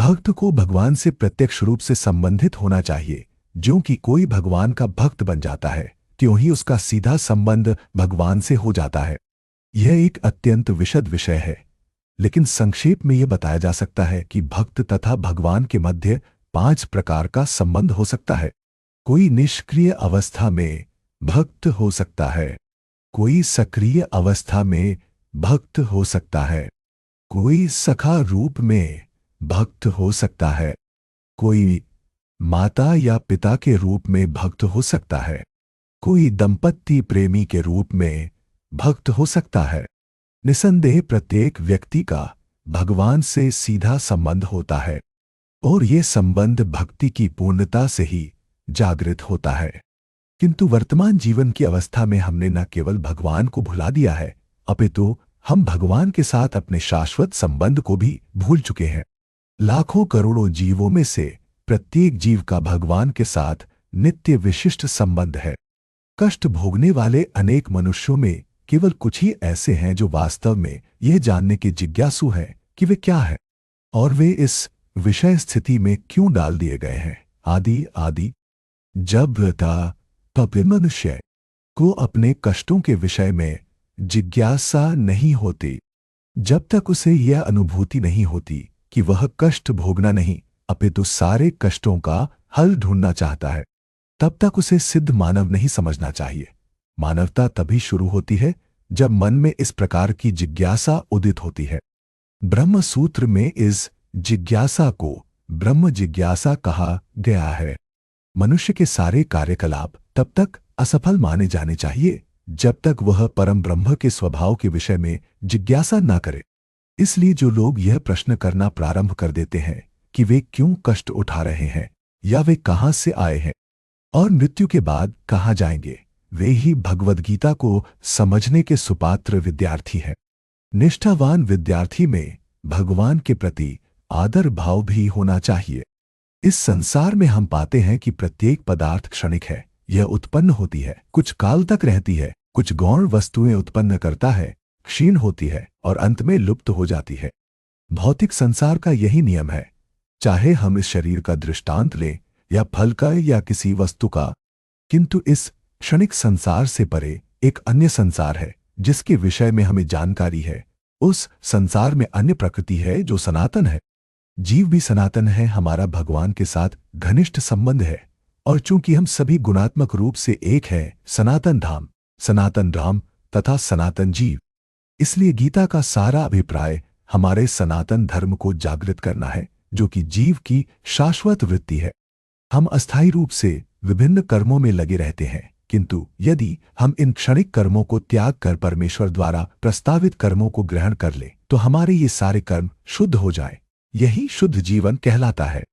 भक्त को भगवान से प्रत्यक्ष रूप से संबंधित होना चाहिए। ज्यों कि कोई भगवान का भक्त बन जाता है, त्यों ही उसका सीधा संबंध भगवान से हो जाता है। यह एक अत्यंत विशद विषय है, लेकिन संक्षेप में यह बताया जा सकता है कि भक्त तथा भगवान के मध्य 5 प्रकार का संबंध हो सकता है। कोई निष्क्रिय अवस्था में भक्त हो सकता है, कोई सक्रिय अवस्था में भक्त हो सकता है, कोई सखा रूप में भक्त हो सकता है, कोई माता या पिता के रूप में भक्त हो सकता है, कोई दंपत्ति प्रेमी के रूप में भक्त हो सकता है। निसंदेह प्रत्येक व्यक्ति का भगवान से सीधा संबंध होता है और ये संबंध भक्ति की पूर्णता से ही जागृत होता है। किंतु वर्तमान जीवन की अवस्था में हमने न केवल भगवान को भुला दिया है, अपितु हम भगवान के साथ अपने शाश्वत संबंध को भी भूल चुके हैं। लाखों करोड़ों जीवों में से प्रत्येक जीव का भगवान के साथ नित्य विशिष्ट संबंध है। कष्ट भोगने वाले अनेक मनुष्यों में केवल कुछ ही ऐसे हैं जो वास्तव में यह जानने के जिज्ञासु हैं कि वे क्या है और वे इस विषय स्थिति में क्यों डाल दिए गए हैं। आदि जब तब मनुष्य को अपने कष्टों के विषय में जिज्ञासा नहीं होती, जब तक उसे यह अनुभूति नहीं होती कि वह कष्ट भोगना नहीं अपितु सारे कष्टों का हल ढूंढना चाहता है, तब तक उसे सिद्ध मानव नहीं समझना चाहिए। मानवता तभी शुरू होती है जब मन में इस प्रकार की जिज्ञासा उदित होती है। ब्रह्म सूत्र में इस जिज्ञासा को ब्रह्म जिज्ञासा कहा गया है। मनुष्य के सारे कार्यकलाप तब तक असफल माने जाने चाहिए जब तक वह परम ब्रह्म के स्वभाव के विषय में जिज्ञासा न करे। इसलिए जो लोग यह प्रश्न करना प्रारंभ कर देते हैं कि वे क्यों कष्ट उठा रहे हैं या वे कहां से आए हैं और मृत्यु के बाद कहां जाएंगे, वे ही भगवद गीता को समझने के सुपात्र विद्यार्थी हैं। निष्ठावान विद्यार्थी में भगवान के प्रति आदर भाव भी होना चाहिए। इस संसार में हम पाते हैं कि प्रत्येक पदार्थ क्षणिक है। यह उत्पन्न होती है, कुछ काल तक रहती है, कुछ गौण वस्तुएं उत्पन्न करता है, क्षीण होती है और अंत में लुप्त हो जाती है। भौतिक संसार का यही नियम है। चाहे हम इस शरीर का दृष्टांत लें या फल का या किसी वस्तु का, किंतु इस क्षणिक संसार से परे एक अन्य संसार है जिसके विषय में हमें जानकारी है। उस संसार में अन्य प्रकृति है जो सनातन है। जीव भी सनातन है। हमारा भगवान के साथ घनिष्ठ संबंध है और चूंकि हम सभी गुणात्मक रूप से एक हैं, सनातन धाम, सनातन राम तथा सनातन जीव, इसलिए गीता का सारा अभिप्राय हमारे सनातन धर्म को जागृत करना है जो कि जीव की शाश्वत वृत्ति है। हम अस्थायी रूप से विभिन्न कर्मों में लगे रहते हैं, किंतु यदि हम इन क्षणिक कर्मों को त्याग कर परमेश्वर द्वारा प्रस्तावित कर्मों को ग्रहण कर ले तो हमारे ये सारे कर्म शुद्ध हो जाएं। यही शुद्ध जीवन कहलाता है।